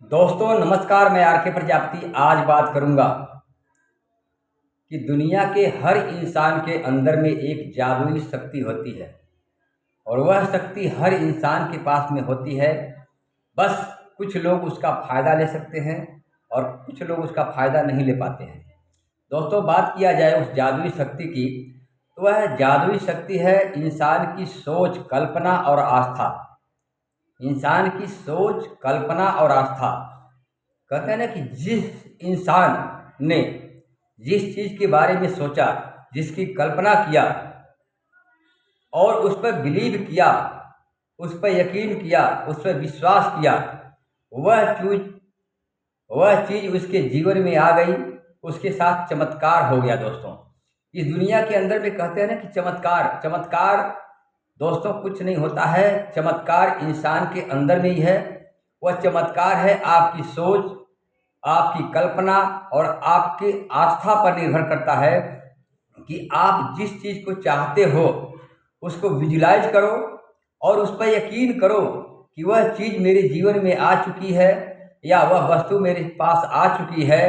दोस्तों नमस्कार। मैं आर के प्रजापति आज बात करूंगा कि दुनिया के हर इंसान के अंदर में एक जादुई शक्ति होती है और वह शक्ति हर इंसान के पास में होती है। बस कुछ लोग उसका फ़ायदा ले सकते हैं और कुछ लोग उसका फ़ायदा नहीं ले पाते हैं। दोस्तों बात किया जाए उस जादुई शक्ति की, तो वह जादुई शक्ति है इंसान की सोच, कल्पना और आस्था। इंसान की सोच, कल्पना और आस्था। कहते हैं ना कि जिस इंसान ने जिस चीज़ के बारे में सोचा, जिसकी कल्पना किया और उस पर बिलीव किया, उस पर यकीन किया, उस पर विश्वास किया, वह चीज़ उसके जीवन में आ गई, उसके साथ चमत्कार हो गया। दोस्तों इस दुनिया के अंदर में कहते हैं ना कि चमत्कार चमत्कार दोस्तों कुछ नहीं होता है। चमत्कार इंसान के अंदर में ही है। वह चमत्कार है आपकी सोच, आपकी कल्पना और आपकी आस्था पर निर्भर करता है कि आप जिस चीज़ को चाहते हो उसको विजुलाइज करो और उस पर यकीन करो कि वह चीज़ मेरे जीवन में आ चुकी है या वह वस्तु मेरे पास आ चुकी है,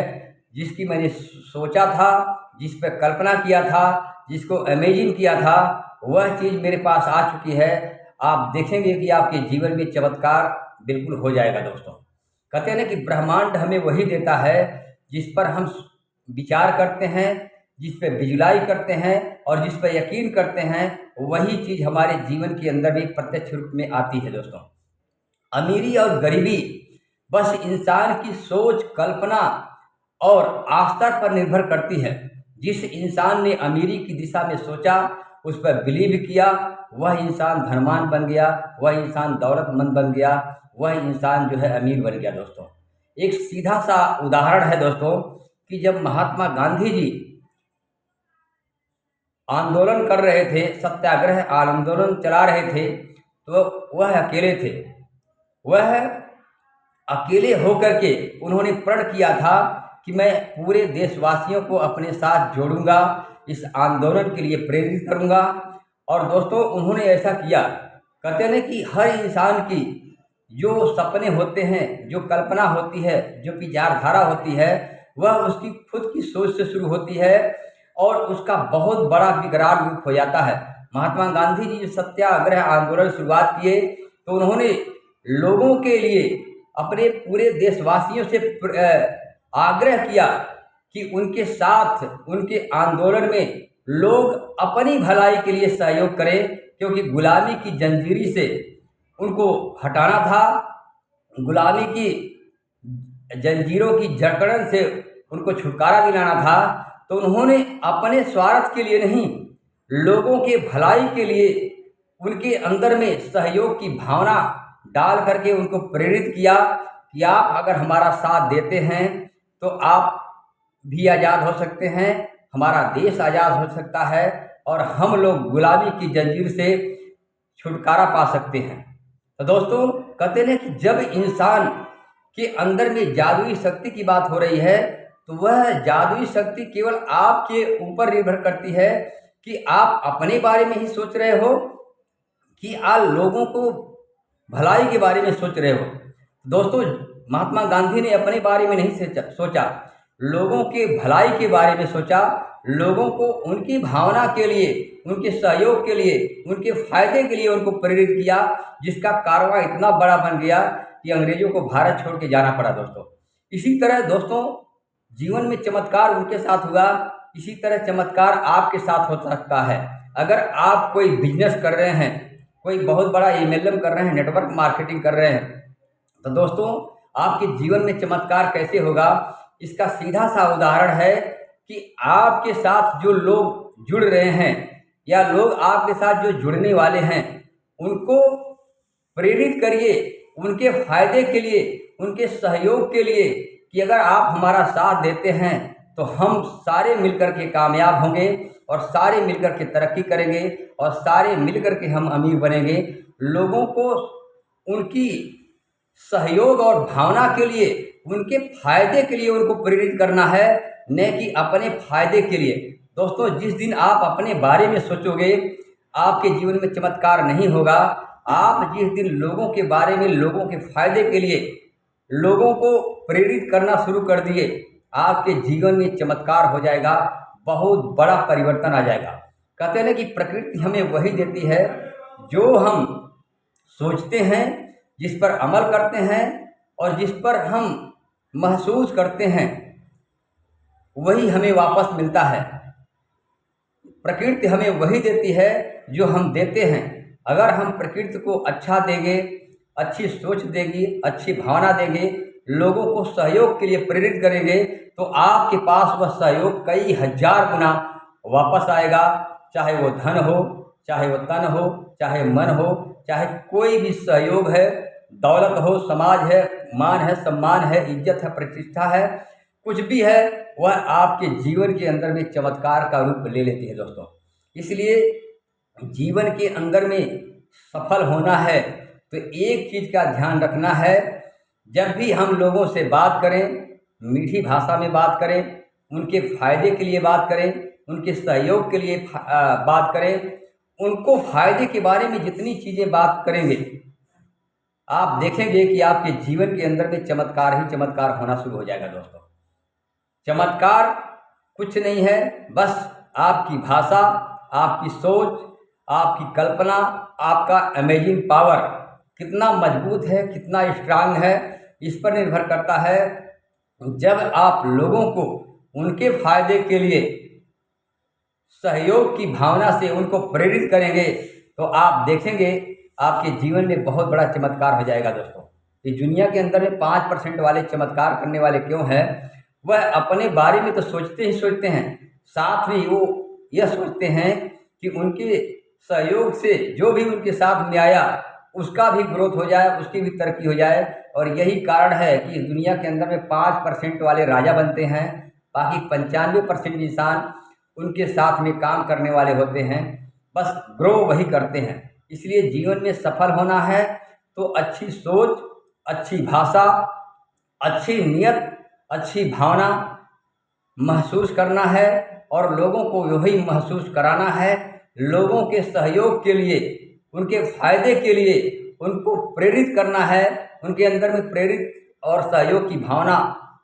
जिसकी मैंने सोचा था, जिस पर कल्पना किया था, जिसको इमेजिन किया था, वह चीज़ मेरे पास आ चुकी है। आप देखेंगे कि आपके जीवन में चमत्कार बिल्कुल हो जाएगा। दोस्तों कहते हैं ना कि ब्रह्मांड हमें वही देता है जिस पर हम विचार करते हैं, जिस पर विजुलाइज करते हैं और जिस पर यकीन करते हैं, वही चीज़ हमारे जीवन के अंदर भी प्रत्यक्ष रूप में आती है। दोस्तों अमीरी और गरीबी बस इंसान की सोच, कल्पना और आस्था पर निर्भर करती है। जिस इंसान ने अमीरी की दिशा में सोचा, उस पर बिलीव किया, वह इंसान धनवान बन गया, वह इंसान दौलतमंद बन गया, वह इंसान जो है अमीर बन गया। दोस्तों एक सीधा सा उदाहरण है दोस्तों कि जब महात्मा गांधी जी आंदोलन कर रहे थे, सत्याग्रह आंदोलन चला रहे थे, तो वह अकेले थे। वह अकेले होकर के उन्होंने प्रण किया था कि मैं पूरे देशवासियों को अपने साथ जोड़ूंगा, इस आंदोलन के लिए प्रेरित करूंगा। और दोस्तों उन्होंने ऐसा किया। कहते हैं कि हर इंसान की जो सपने होते हैं, जो कल्पना होती है, जो विचारधारा होती है, वह उसकी खुद की सोच से शुरू होती है और उसका बहुत बड़ा विकराल रूप हो जाता है। महात्मा गांधी जी जो सत्याग्रह आंदोलन शुरुआत किए, तो उन्होंने लोगों के लिए, अपने पूरे देशवासियों से आग्रह किया कि उनके साथ, उनके आंदोलन में लोग अपनी भलाई के लिए सहयोग करें, क्योंकि गुलामी की जंजीरी से उनको हटाना था, गुलामी की जंजीरों की जकड़न से उनको छुटकारा दिलाना था। तो उन्होंने अपने स्वार्थ के लिए नहीं, लोगों के भलाई के लिए उनके अंदर में सहयोग की भावना डाल करके उनको प्रेरित किया कि आप अगर हमारा साथ देते हैं तो आप भी आज़ाद हो सकते हैं, हमारा देश आज़ाद हो सकता है और हम लोग गुलामी की जंजीर से छुटकारा पा सकते हैं। तो दोस्तों कहते हैं कि जब इंसान के अंदर में जादुई शक्ति की बात हो रही है, तो वह जादुई शक्ति केवल आपके ऊपर निर्भर करती है कि आप अपने बारे में ही सोच रहे हो कि आप लोगों को भलाई के बारे में सोच रहे हो। दोस्तों महात्मा गांधी ने अपने बारे में नहीं सोचा, लोगों के भलाई के बारे में सोचा, लोगों को उनकी भावना के लिए, उनके सहयोग के लिए, उनके फायदे के लिए उनको प्रेरित किया, जिसका कारवां इतना बड़ा बन गया कि अंग्रेजों को भारत छोड़ के जाना पड़ा। दोस्तों इसी तरह दोस्तों जीवन में चमत्कार उनके साथ हुआ, इसी तरह चमत्कार आपके साथ हो सकता है। अगर आप कोई बिजनेस कर रहे हैं, कोई बहुत बड़ा एमएलएम कर रहे हैं, नेटवर्क मार्केटिंग कर रहे हैं, तो दोस्तों आपके जीवन में चमत्कार कैसे होगा, इसका सीधा सा उदाहरण है कि आपके साथ जो लोग जुड़ रहे हैं या लोग आपके साथ जो जुड़ने वाले हैं, उनको प्रेरित करिए उनके फायदे के लिए, उनके सहयोग के लिए कि अगर आप हमारा साथ देते हैं तो हम सारे मिलकर के कामयाब होंगे और सारे मिलकर के तरक्की करेंगे और सारे मिलकर के हम अमीर बनेंगे। लोगों को उनकी सहयोग और भावना के लिए, उनके फायदे के लिए उनको प्रेरित करना है, न कि अपने फायदे के लिए। दोस्तों जिस दिन आप अपने बारे में सोचोगे, आपके जीवन में चमत्कार नहीं होगा। आप जिस दिन लोगों के बारे में, लोगों के फायदे के लिए लोगों को प्रेरित करना शुरू कर दिए, आपके जीवन में चमत्कार हो जाएगा, बहुत बड़ा परिवर्तन आ जाएगा। कहते हैं ना कि प्रकृति हमें वही देती है जो हम सोचते हैं, जिस पर अमल करते हैं और जिस पर हम महसूस करते हैं, वही हमें वापस मिलता है। प्रकृति हमें वही देती है जो हम देते हैं। अगर हम प्रकृति को अच्छा देंगे, अच्छी सोच देगी, अच्छी भावना देंगे, लोगों को सहयोग के लिए प्रेरित करेंगे, तो आपके पास वह सहयोग कई हजार गुना वापस आएगा। चाहे वो धन हो, चाहे वो तन हो, चाहे मन हो, चाहे कोई भी सहयोग है, दौलत हो, समाज है, मान है, सम्मान है, इज्जत है, प्रतिष्ठा है, कुछ भी है, वह आपके जीवन के अंदर में चमत्कार का रूप ले लेती है दोस्तों। इसलिए जीवन के अंदर में सफल होना है तो एक चीज़ का ध्यान रखना है, जब भी हम लोगों से बात करें, मीठी भाषा में बात करें, उनके फायदे के लिए बात करें, उनके सहयोग के लिए बात करें, उनको फायदे के बारे में जितनी चीज़ें बात करेंगे, आप देखेंगे कि आपके जीवन के अंदर में चमत्कार ही चमत्कार होना शुरू हो जाएगा दोस्तों। चमत्कार कुछ नहीं है, बस आपकी भाषा, आपकी सोच, आपकी कल्पना, आपका अमेजिंग पावर कितना मजबूत है, कितना स्ट्रांग है, इस पर निर्भर करता है। जब आप लोगों को उनके फायदे के लिए सहयोग की भावना से उनको प्रेरित करेंगे, तो आप देखेंगे आपके जीवन में बहुत बड़ा चमत्कार हो जाएगा दोस्तों। इस दुनिया के अंदर में 5% वाले चमत्कार करने वाले क्यों हैं? वह अपने बारे में तो सोचते ही सोचते हैं, साथ में वो यह सोचते हैं कि उनके सहयोग से जो भी उनके साथ में आया उसका भी ग्रोथ हो जाए, उसकी भी तरक्की हो जाए। और यही कारण है कि इस दुनिया के अंदर में 5% वाले राजा बनते हैं, बाकी 95% इंसान उनके साथ में काम करने वाले होते हैं, बस ग्रो वही करते हैं। इसलिए जीवन में सफल होना है तो अच्छी सोच, अच्छी भाषा, अच्छी नियत, अच्छी भावना महसूस करना है और लोगों को वही महसूस कराना है। लोगों के सहयोग के लिए, उनके फायदे के लिए उनको प्रेरित करना है, उनके अंदर में प्रेरित और सहयोग की भावना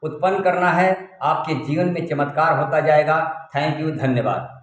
उत्पन्न करना है। आपके जीवन में चमत्कार होता जाएगा। थैंक यू, धन्यवाद।